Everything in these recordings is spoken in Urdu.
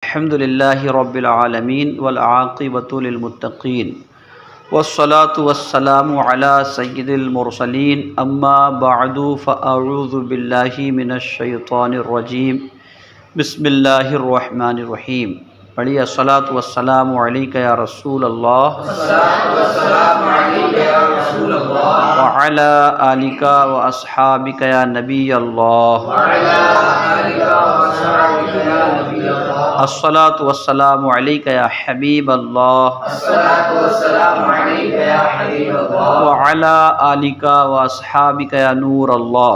الحمد للہ رب العالمین والعاقبۃ للمتقین والصلاة والسلام علی سید المرسلین اما بعد فاعوذ باللہ من الشیطان الرجیم بسم اللہ الرحمن الرحیم۔ پڑھیے الصلاة والسلام علیک یا رسول اللہ وعلی آلک واصحابک یا نبی اللہ۔ الصلاة والسلام علیک یا حبیب اللہ وعلی آلک واصحابک یا نور اللہ۔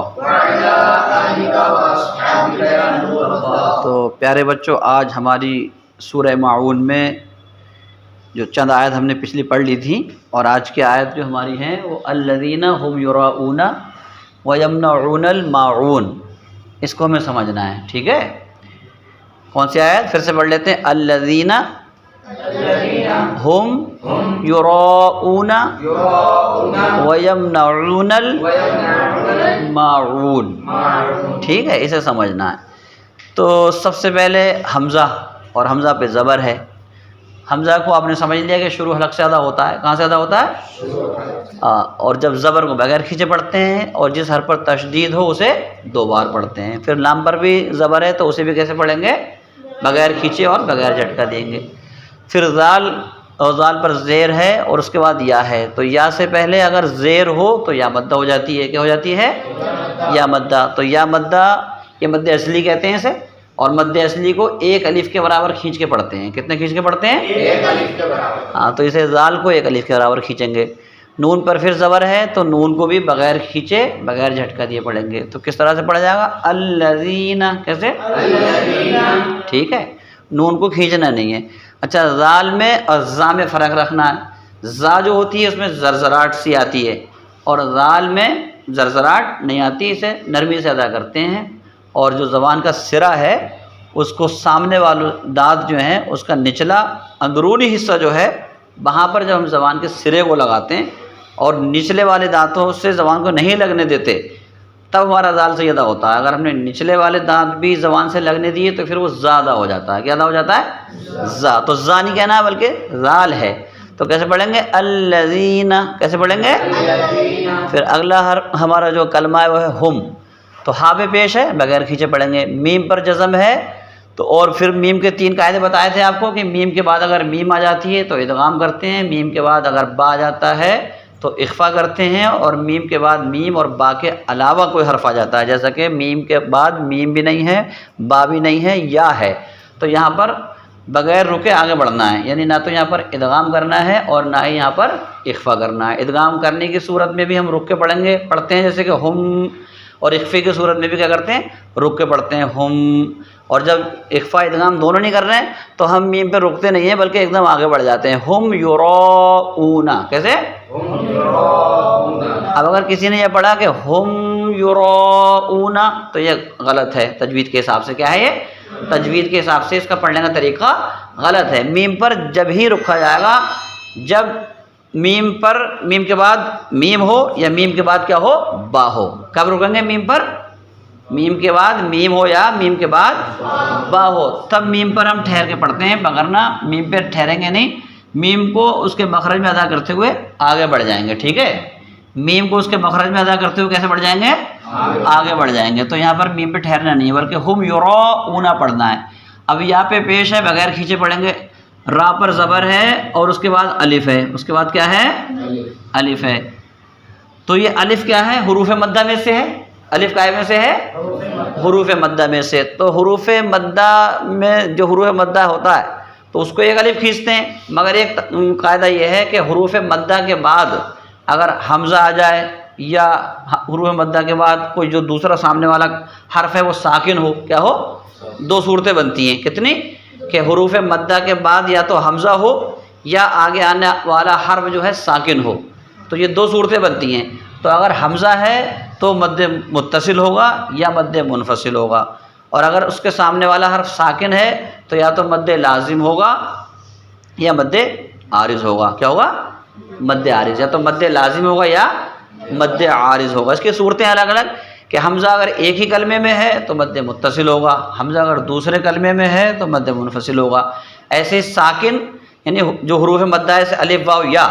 تو پیارے بچوں، آج ہماری سورہ معون میں جو چند آیت ہم نے پچھلی پڑھ لی تھی، اور آج کی آیت جو ہماری ہیں وہ الذین هم یراؤون ویمنعون الماعون، اس کو ہمیں سمجھنا ہے، ٹھیک ہے؟ کون سی آیت؟ پھر سے پڑھ لیتے ہیں۔ الذین هم یراؤون ویمنعون الماعون، ٹھیک ہے؟ اسے سمجھنا ہے۔ تو سب سے پہلے حمزہ، اور حمزہ پہ زبر ہے۔ حمزہ کو آپ نے سمجھ لیا کہ شروع حلق سے ادا ہوتا ہے۔ کہاں سے ادا ہوتا ہے؟ اور جب زبر کو بغیر کھینچے پڑھتے ہیں، اور جس حرف پر تشدید ہو اسے دو بار پڑھتے ہیں۔ پھر لام پر بھی زبر ہے تو اسے بھی کیسے پڑھیں گے؟ بغیر کھینچے اور بغیر جھٹکا دیں گے۔ پھر ذال، اور ذال پر زیر ہے اور اس کے بعد یا ہے، تو یا سے پہلے اگر زیر ہو تو یا مدہ ہو جاتی ہے۔ کیا ہو جاتی ہے؟ یا مدہ۔ تو یا مدہ، یہ مد اصلی کہتے ہیں اسے، اور مد اصلی کو ایک الف کے برابر کھینچ کے پڑھتے ہیں۔ کتنے کھینچ کے پڑھتے ہیں؟ ایک الف کے برابر۔ ہاں، تو اسے ذال کو ایک الف کے برابر کھینچیں گے۔ نون پر پھر زبر ہے تو نون کو بھی بغیر کھینچے بغیر جھٹکا دیے پڑھیں گے۔ تو کس طرح سے پڑھا جائے گا؟ الذین، کیسے؟ ٹھیک ہے، نون کو کھینچنا نہیں ہے۔ اچھا، ذال میں اور زا میں فرق رکھنا ہے۔ زا جو ہوتی ہے اس میں زرزراہٹ سی آتی ہے، اور ذال میں زرزراہٹ نہیں آتی، اسے نرمی سے ادا کرتے ہیں۔ اور جو زبان کا سرہ ہے اس کو سامنے والے دانت جو ہیں اس کا نچلا اندرونی حصہ جو ہے، وہاں پر جب ہم زبان کے سرے کو لگاتے ہیں اور نچلے والے دانتوں سے زبان کو نہیں لگنے دیتے، تب ہمارا ذال سے ادا ہوتا ہے۔ اگر ہم نے نچلے والے دانت بھی زبان سے لگنے دیے تو پھر وہ زیادہ ہو جاتا ہے۔ کیا ادا ہو جاتا ہے؟ زا۔ تو زا نہیں کہنا ہے بلکہ ذال ہے۔ تو کیسے پڑھیں گے؟ الذین، کیسے پڑھیں گے؟ پھر اگلا ہمارا جو کلمہ ہے وہ ہے ہم، تو ہاں پہ پیش ہے، بغیر کھینچے پڑھیں گے۔ میم پر جزم ہے، تو اور پھر میم کے تین قاعدے بتائے تھے آپ کو کہ میم کے بعد اگر میم آ جاتی ہے تو ادغام کرتے ہیں، میم کے بعد اگر با آ جاتا ہے تو اخفا کرتے ہیں، اور میم کے بعد میم اور با کے علاوہ کوئی حرف آ جاتا ہے، جیسا کہ میم کے بعد میم بھی نہیں ہے، با بھی نہیں ہے، یا ہے، تو یہاں پر بغیر رکے آگے بڑھنا ہے، یعنی نہ تو یہاں پر ادغام کرنا ہے اور نہ ہی یہاں پر اخفا کرنا ہے۔ ادغام کرنے کی صورت میں بھی ہم رک کے پڑھتے ہیں، جیسے کہ ہم، اور اخفے کی صورت میں بھی کیا کرتے ہیں؟ رک کے پڑھتے ہیں، ہم۔ اور جب اخفا ادغام دونوں نہیں کر رہے ہیں تو ہم میم پہ رکتے نہیں ہیں بلکہ ایک دم آگے بڑھ جاتے ہیں۔ ہم یراؤون، کیسے؟ اب اگر کسی نے یہ پڑھا کہ ہم یراؤون تو یہ غلط ہے تجوید کے حساب سے۔ کیا ہے یہ؟ تجوید کے حساب سے اس کا پڑھنے کا طریقہ غلط ہے۔ میم پر جب ہی رکھا جائے گا جب میم کے بعد میم ہو، یا میم کے بعد کیا ہو؟ با ہو۔ کب رکیں گے میم پر؟ میم کے بعد میم ہو یا میم کے بعد با ہو، تب میم پر ہم ٹھہر کے پڑھتے ہیں، ورنہ میم پہ ٹھہریں گے نہیں، میم کو اس کے مخرج میں ادا کرتے ہوئے آگے بڑھ جائیں گے، ٹھیک ہے؟ میم کو اس کے مخرج میں ادا کرتے ہوئے کیسے بڑھ جائیں گے؟ آگے بڑھ جائیں گے۔ تو یہاں پر میم پہ ٹھہرنا نہیں ہے بلکہ ہم یراؤون پڑھنا ہے۔ اب یا پہ پیش ہے، بغیر کھینچے پڑھیں گے۔ را پر زبر ہے اور اس کے بعد الف ہے، اس کے بعد کیا ہے؟ الف ہے۔ تو یہ الف کیا ہے؟ حروف مدہ میں سے ہے۔ الف کائے میں سے ہے؟ حروف مدہ میں سے۔ تو حروف مدہ میں جو حروف مدہ ہوتا ہے تو اس کو ایک الف کھینچتے ہیں، مگر ایک قاعدہ یہ ہے کہ حروف مدہ کے بعد اگر حمزہ آ جائے یا حروف مدہ کے بعد کوئی جو دوسرا سامنے والا حرف ہے وہ ساکن ہو، کیا ہو؟ دو صورتیں بنتی ہیں۔ کتنی؟ کہ حروف مدہ کے بعد یا تو حمزہ ہو یا آگے آنے والا حرف جو ہے ساکن ہو، تو یہ دو صورتیں بنتی ہیں۔ تو اگر حمزہ ہے تو مد متصل ہوگا یا مد منفصل ہوگا، اور اگر اس کے سامنے والا حرف ساکن ہے تو یا تو مد لازم ہوگا یا مد عارض ہوگا۔ کیا ہوگا؟ مد عارض، یا تو مد لازم ہوگا یا مد عارض ہوگا۔ اس کی صورتیں الگ الگ کہ حمزہ اگر ایک ہی کلمے میں ہے تو مد متصل ہوگا، حمزہ اگر دوسرے کلمے میں ہے تو مد منفصل ہوگا۔ ایسے ساکن یعنی جو حروف مدہ ہے، الف واو یا،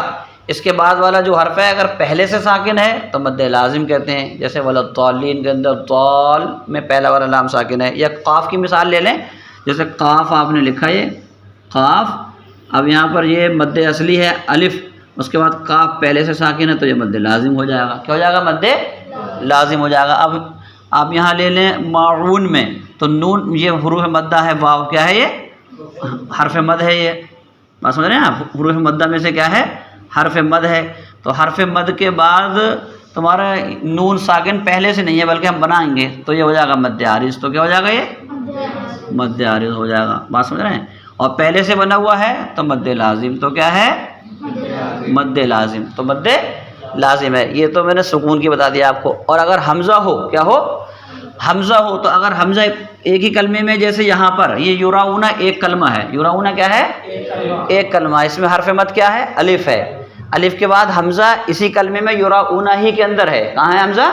اس کے بعد والا جو حرف ہے اگر پہلے سے ساکن ہے تو مد لازم کہتے ہیں، جیسے ولضالین کے اندر ضال میں پہلا والا لام ساکن ہے۔ یا قاف کی مثال لے لیں، جیسے قاف آپ نے لکھا یہ قاف، اب یہاں پر یہ مد اصلی ہے الف، اس کے بعد قاف پہلے سے ساکن ہے تو یہ مد لازم ہو جائے گا۔ کیا ہو جائے گا؟ مد لازم ہو جائے گا۔ اب آپ یہاں لے لیں معون میں، تو نون یہ حروف مدہ ہے، واو کیا ہے؟ یہ حرف مد ہے۔ یہ بات سمجھ رہے ہیں آپ؟ حروف مدہ میں سے کیا ہے؟ حرف مد ہے۔ تو حرف مد کے بعد تمہارا نون ساکن پہلے سے نہیں ہے بلکہ ہم بنائیں گے تو یہ ہو جائے گا مد عارض۔ تو کیا ہو جائے گا؟ یہ مد عارض ہو جائے گا۔ بات سمجھ رہے ہیں؟ اور پہلے سے بنا ہوا ہے تو مد لازم۔ تو کیا ہے؟ مد لازم۔ تو مد لازم ہے۔ یہ تو میں نے سکون کی بتا دیا آپ کو۔ اور اگر حمزہ ہو، کیا ہو؟ حمزہ ہو، تو اگر حمزہ ایک ہی کلمے میں، جیسے یہاں پر یہ یراؤنا ایک کلمہ ہے، یراؤنا کیا ہے؟ ایک کلمہ، اس میں حرف مد کیا ہے؟ الف ہے۔ الف کے بعد حمزہ اسی کلمے میں یراؤنا ہی کے اندر ہے۔ کہاں ہے حمزہ؟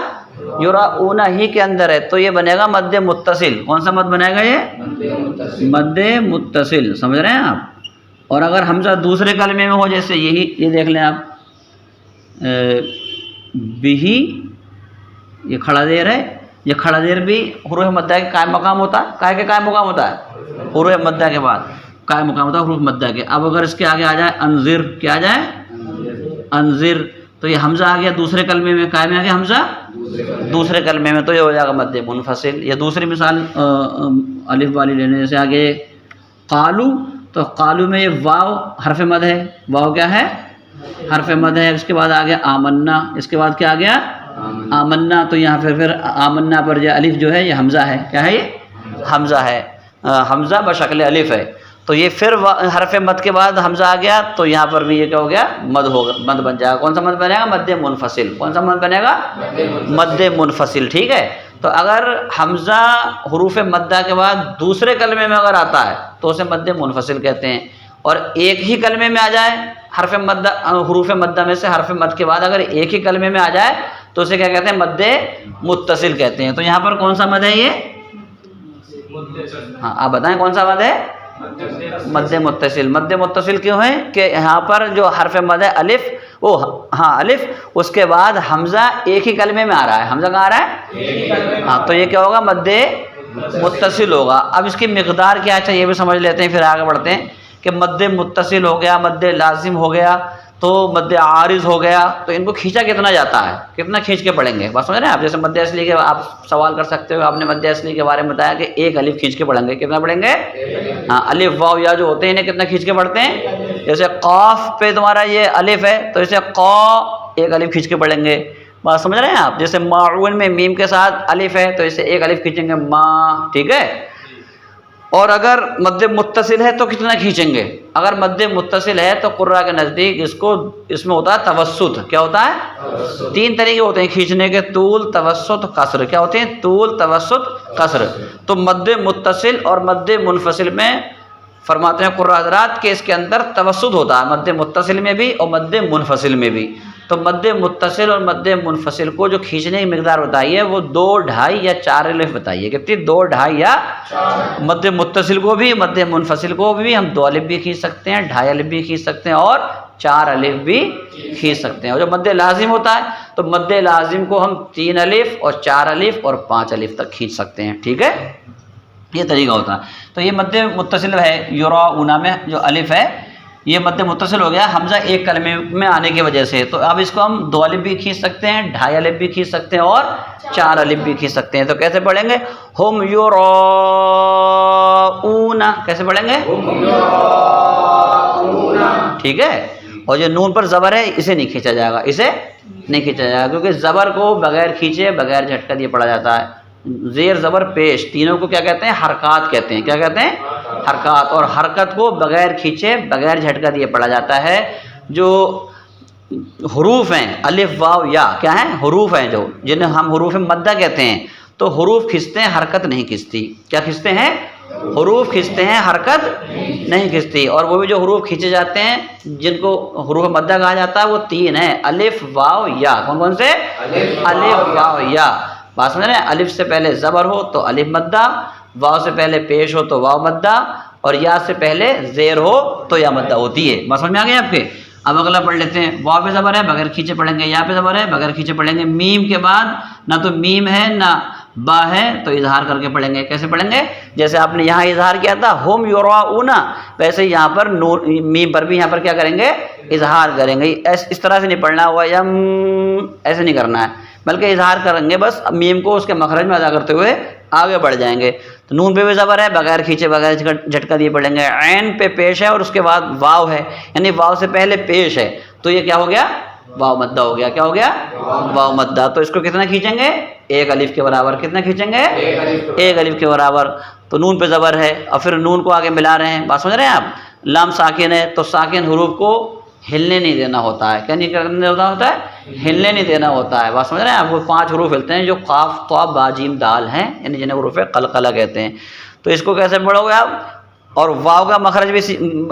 یراؤنا ہی کے اندر ہے، تو یہ بنے گا مد متصل۔ کون سا مد بنے گا؟ یہ مد متصل۔ سمجھ رہے ہیں آپ؟ اور اگر حمزہ دوسرے کلمے میں ہو، جیسے یہی، یہ دیکھ لیں آپ، بھی، یہ کھڑا دیر ہے، یہ کھڑا دیر بھی حروف مدہ کے قائم مقام ہوتا ہے۔ کائے کے قائم مقام ہوتا ہے؟ حروف مدہ کے بعد قائم مقام ہوتا ہے حروف مدہ کے۔ اب اگر اس کے آگے آ جائے انذر، کیا آ جائے؟ انذر، تو یہ حمزہ آ گیا دوسرے کلمے میں، قائم آ گیا حمزہ دوسرے کلمے میں، تو یہ ہو جائے گا مد منفصل۔ یا دوسری مثال الف والی لینے، جیسے آگے قالو، تو قالو میں یہ واو حرف مد ہے۔ واو کیا ہے؟ حرف مد ہے۔ اس کے بعد آ گیا آمنا، اس کے بعد کیا آ گیا؟ آمنا، تو یہاں پھر آمنا پر جو الف جو ہے یہ حمزہ ہے۔ کیا ہے؟ یہ حمزہ ہے، حمزہ بشکل الف ہے۔ تو یہ پھر حرف مد کے بعد حمزہ آ گیا، تو یہاں پر بھی یہ کیا ہو گیا؟ مد ہوگا، مد بن جائے گا۔ کون سا مد بنے گا؟ مد منفصل۔ کون سا مد بنے گا؟ مد منفصل۔ ٹھیک ہے؟ تو اگر حمزہ حروف مدہ کے بعد دوسرے کلمے میں اگر آتا ہے تو اسے مد منفصل کہتے ہیں، اور ایک ہی کلمے میں آ جائے حرف مدہ، حروف مدہ میں سے حرف مد کے بعد اگر ایک ہی کلمے میں آ جائے تو اسے کیا کہتے ہیں؟ مد متصل کہتے ہیں۔ تو یہاں پر کون سا مد ہے؟ یہ ہاں آپ بتائیں کون سا مد ہے؟ مد متصل۔ مد متصل کیوں ہے؟ کہ یہاں پر جو حرف مد ہے الف، وہ ہاں الف، اس کے بعد حمزہ ایک ہی کلمے میں آ رہا ہے۔ حمزہ کہاں آ رہا ہے؟ ہاں، تو یہ کیا ہوگا؟ مد متصل ہوگا۔ اب اس کی مقدار کیا ہے یہ بھی سمجھ لیتے ہیں، پھر آگے بڑھتے ہیں کہ مد متصل ہو گیا، مد لازم ہو گیا، تو مد عارض ہو گیا، تو ان کو کھینچا کتنا جاتا ہے؟ کتنا کھینچ کے پڑھیں گے؟ بات سمجھ رہے ہیں آپ؟ جیسے مد اصلی کے آپ سوال کر سکتے ہو، آپ نے مد اصلی کے بارے میں بتایا کہ ایک الف کھینچ کے پڑھیں گے۔ کتنا پڑھیں گے؟ ہاں، الف واو یا جو ہوتے ہیں انہیں کتنا کھینچ کے پڑھتے ہیں؟ جیسے قاف پہ تمہارا یہ الف ہے تو اسے قا ایک الف کھینچ کے پڑھیں گے۔ بات سمجھ رہے ہیں آپ؟ جیسے معون میں میم کے ساتھ الف ہے تو اسے ایک الف کھینچیں گے، ما۔ ٹھیک ہے؟ اور اگر مد متصل ہے تو کتنا کھینچیں گے؟ اگر مد متصل ہے تو قراء کے نزدیک اس میں ہوتا ہے توسط۔ کیا ہوتا ہے؟ تین طریقے ہوتے ہیں کھینچنے کے، طول، توسط، قصر۔ کیا ہوتے ہیں؟ طول، توسط، قصر۔ تو مد متصل اور مد منفصل میں فرماتے ہیں قراء حضرات کہ اس کے اندر توسط ہوتا ہے، مد متصل میں بھی اور مد منفصل میں بھی۔ تو مد متصل اور مد منفصل کو جو کھینچنے کی مقدار بتائیے وہ 2، 2.5 یا 4 الف بتائیے۔ کتنی؟ 2، 2.5 یا مد متصل کو بھی، مد منفصل کو بھی ہم 2 الف بھی کھینچ سکتے ہیں، 2.5 الف بھی کھینچ سکتے ہیں، اور 4 الف بھی کھینچ سکتے ہیں۔ اور جو مد لازم ہوتا ہے تو مد لازم کو ہم 3 الف اور 4 الف اور 5 الف تک کھینچ سکتے ہیں۔ ٹھیک ہے؟ یہ طریقہ ہوتا ہے۔ تو یہ مد متصل ہے، یراؤنا میں جو الف ہے یہ مد متصل ہو گیا حمزہ ایک کلمے میں آنے کی وجہ سے۔ تو اب اس کو ہم 2 الف بھی کھینچ سکتے ہیں، 2.5 الف بھی کھینچ سکتے ہیں، اور 4 الف بھی کھینچ سکتے ہیں۔ تو کیسے پڑھیں گے؟ ہم یراؤنا، کیسے پڑھیں گے؟ ٹھیک ہے؟ اور جو نون پر زبر ہے اسے نہیں کھینچا جائے گا، اسے نہیں کھینچا جائے گا، کیونکہ زبر کو بغیر کھینچے، بغیر جھٹکا دیے پڑھا جاتا ہے۔ زیر، زبر، پیش، تینوں کو کیا کہتے ہیں؟ حرکات کہتے ہیں۔ کیا کہتے ہیں؟ حرکات۔ اور حرکت کو بغیر کھینچے، بغیر جھٹکا دیے پڑھا جاتا ہے۔ جو حروف ہیں الف واو یا، کیا ہیں؟ حروف ہیں جو جنہیں ہم حروف مدہ کہتے ہیں، تو حروف کھنچتے ہیں، حرکت نہیں کھنچتی۔ کیا کھنچتے ہیں؟ حروف کھنچتے ہیں، حرکت نہیں کھنچتی۔ اور وہ بھی جو حروف کھینچے جاتے ہیں جن کو حروف مدہ کہا جاتا ہے وہ 3 ہیں، الف واو یا۔ کون کون سے؟ الف واو یا۔ بات سمجھ رہے ہیں؟ الف سے پہلے زبر ہو تو الف مدہ، واو سے پہلے پیش ہو تو واو مدہ، اور یا سے پہلے زیر ہو تو یا مدہ ہوتی ہے۔ بات سمجھ میں آ گئی آپ کے؟ اب اگلا پڑھ لیتے ہیں۔ واو پہ زبر ہے بغیر کھینچے پڑھیں گے، یا پہ زبر ہے بغیر کھینچے پڑھیں گے، میم کے بعد نہ تو میم ہے نہ با ہے تو اظہار کر کے پڑھیں گے۔ کیسے پڑھیں گے؟ جیسے آپ نے یہاں اظہار کیا تھا ہم یراؤنا، ویسے یہاں پر میم پر بھی یہاں پر کیا کریں گے؟ اظہار کریں گے۔ اس طرح سے نہیں پڑھنا ویم، ایسے نہیں کرنا ہے، بلکہ اظہار کریں گے بس، میم کو اس کے مخرج میں ادا کرتے ہوئے آگے بڑھ جائیں گے۔ تو نون پہ بھی زبر ہے بغیر کھینچے بغیر جھٹکا دیے پڑھیں گے۔ عین پہ پیش ہے اور اس کے بعد واو ہے، یعنی واو سے پہلے پیش ہے تو یہ کیا ہو گیا؟ واو مدہ ہو گیا۔ کیا ہو گیا؟ واو مدہ۔ تو اس کو کتنا کھینچیں گے؟ ایک الف کے برابر۔ کتنا کھینچیں گے؟ ایک الف کے برابر۔ تو نون پہ زبر ہے اور پھر نون کو آگے ملا رہے ہیں۔ بات سمجھ رہے ہیں آپ؟ لام ساکن ہے تو ساکن حروف کو ہلنے نہیں دینا ہوتا ہے۔ کیا نہیں کرنے ہوتا ہے؟ ہلنے نہیں دینا ہوتا ہے۔ بات سمجھ رہے ہیں آپ؟ وہ 5 حروف ہلتے ہیں جو قاف طا با جیم دال ہیں، یعنی جنہیں حروف قلقلہ کہتے ہیں۔ تو اس کو کیسے پڑھو گے آپ؟ اور واو کا مخرج بھی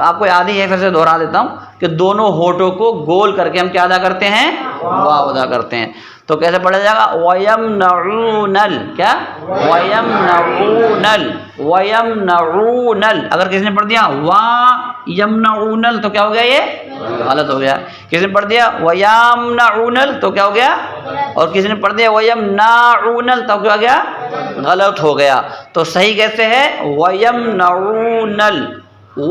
آپ کو یاد ہی ہے، پھر سے دہرا دیتا ہوں کہ دونوں ہونٹوں کو گول کر کے ہم کیا ادا کرتے ہیں؟ واو ادا کرتے ہیں۔ تو کیسے پڑھا جائے گا؟ وَيَمْنَعُونَ کیا؟ وَيَمْنَعُونَ وَيَمْنَعُونَ۔ اگر کسی نے پڑھ دیا وَيَمْنَعُونَ تو کیا ہو گیا؟ یہ غلط ہو گیا۔ کسی نے پڑھ دیا وَيَمْنَعُونَ تو کیا ہو گیا؟ اور کسی نے پڑھ دیا وَيَمْنَعُونَ تو کیا ہو گیا؟ غلط ہو گیا۔ تو صحیح کیسے ہے؟ وَيَمْنَعُونَ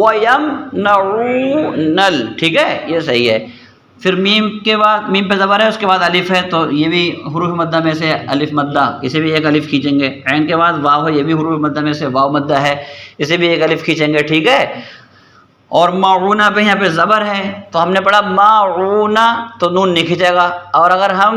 وَيَمْنَعُونَ، ٹھیک ہے، یہ صحیح ہے۔ پھر میم کے بعد میم پہ زبر ہے، اس کے بعد الف ہے تو یہ بھی حروف مدہ میں سے الف مدہ، اسے بھی ایک الف کھینچیں گے۔ عین کے بعد واو ہے، یہ بھی حروف مدہ میں سے واو مدہ ہے، اسے بھی ایک الف کھینچیں گے، ٹھیک ہے۔ اور معونہ پہ یہاں پہ زبر ہے تو ہم نے پڑھا معونہ تو نون نہیں کھینچے گا، اور اگر ہم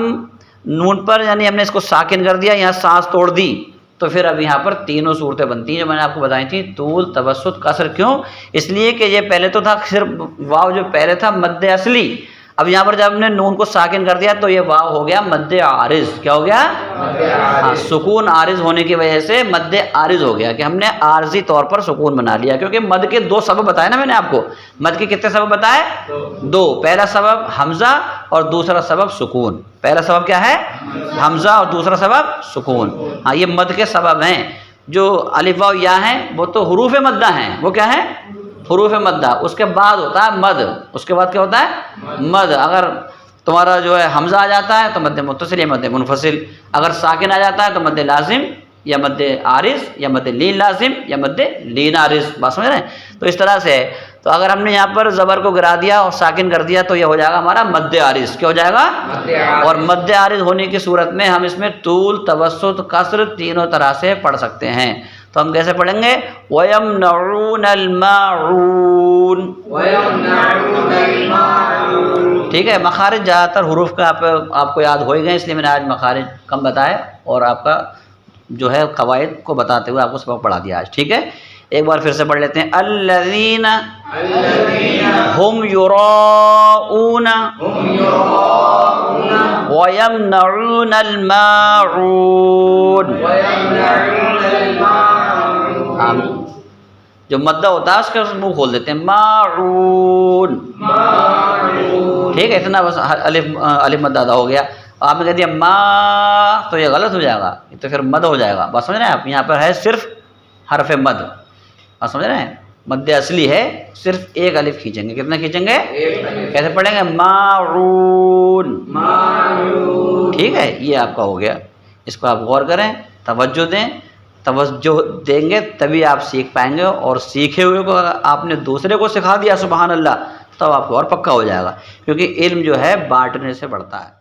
نون پر یعنی ہم نے اس کو ساکن کر دیا، یہاں سانس توڑ دی، تو پھر اب یہاں پر تینوں صورتیں بنتی ہیں جو میں نے آپ کو بتائی تھیں، طول، توسط، قصر۔ کیوں؟ اس لیے کہ یہ پہلے تو تھا صرف واو، جو پہلے تھا مد اصلی، اب یہاں پر جب ہم نے نون کو ساکن کر دیا تو یہ واو ہو گیا مد عارض۔ کیا ہو گیا؟ ہاں، سکون عارض ہونے کی وجہ سے مد عارض ہو گیا کہ ہم نے عارضی طور پر سکون بنا لیا، کیونکہ مد کے 2 سبب بتائے نا میں نے آپ کو۔ مد کے کتنے سبب بتائے؟ 2۔ پہلا سبب حمزہ اور دوسرا سبب سکون۔ پہلا سبب کیا ہے؟ حمزہ اور دوسرا سبب سکون۔ ہاں، یہ مد کے سبب ہیں۔ جو الف واو یا ہیں وہ تو حروف مدہ ہیں، وہ کیا ہیں؟ حروف مدہ۔ اس کے بعد ہوتا ہے مد، اس کے بعد کیا ہوتا ہے؟ مد۔ اگر تمہارا جو ہے حمزہ آ جاتا ہے تو مد متصل یا مد منفصل، اگر ساکن آ جاتا ہے تو مد لازم یا مد عارض یا مد لین لازم یا مد لین عارض۔ بات سمجھ رہے ہیں؟ تو اس طرح سے ہے۔ تو اگر ہم نے یہاں پر زبر کو گرا دیا اور ساکن کر دیا تو یہ ہو جائے گا ہمارا مد عارض۔ کیا ہو جائے گا؟ اور مد عارض ہونے کی صورت میں ہم اس میں طول، توسط، قصر تینوں طرح سے پڑھ سکتے ہیں۔ تو ہم کیسے پڑھیں گے؟ وَيَمْنَعُونَ الْمَاعُونَ۔ ٹھیک ہے، مخارج زیادہ تر حروف کا آپ کو یاد ہو ہی گئے، اس لیے میں نے آج مخارج کم بتائے اور آپ کا جو ہے قواعد کو بتاتے ہوئے آپ کو سبق پڑھا دیا آج، ٹھیک ہے۔ ایک بار پھر سے پڑھ لیتے ہیں۔ الذین ہم یراؤون وَيَمْنَعُونَ الْمَاعُونَ۔ جو مدہ ہوتا ہے اس کا منہ کھول دیتے ہیں، ماعون، ٹھیک ہے، اتنا بس الف مدہ ادا ہو گیا۔ آپ نے کہہ دیا ما تو یہ غلط ہو جائے گا، تو پھر مد ہو جائے گا۔ بات سمجھ رہے ہیں آپ؟ یہاں پر ہے صرف حرف مد، بات سمجھ رہے ہیں؟ مد اصلی ہے، صرف ایک الف کھینچیں گے۔ کتنا کھینچیں گے؟ کیسے پڑھیں گے؟ ماعون، ٹھیک ہے، یہ آپ کا ہو گیا۔ اس کو آپ غور کریں، توجہ دیں، توجہ دیں گے تبھی آپ سیکھ پائیں گے، اور سیکھے ہوئے کو اگر آپ نے دوسرے کو سکھا دیا سبحان اللہ، تب آپ کو اور پکا ہو جائے گا، کیونکہ علم جو ہے بانٹنے سے بڑھتا ہے۔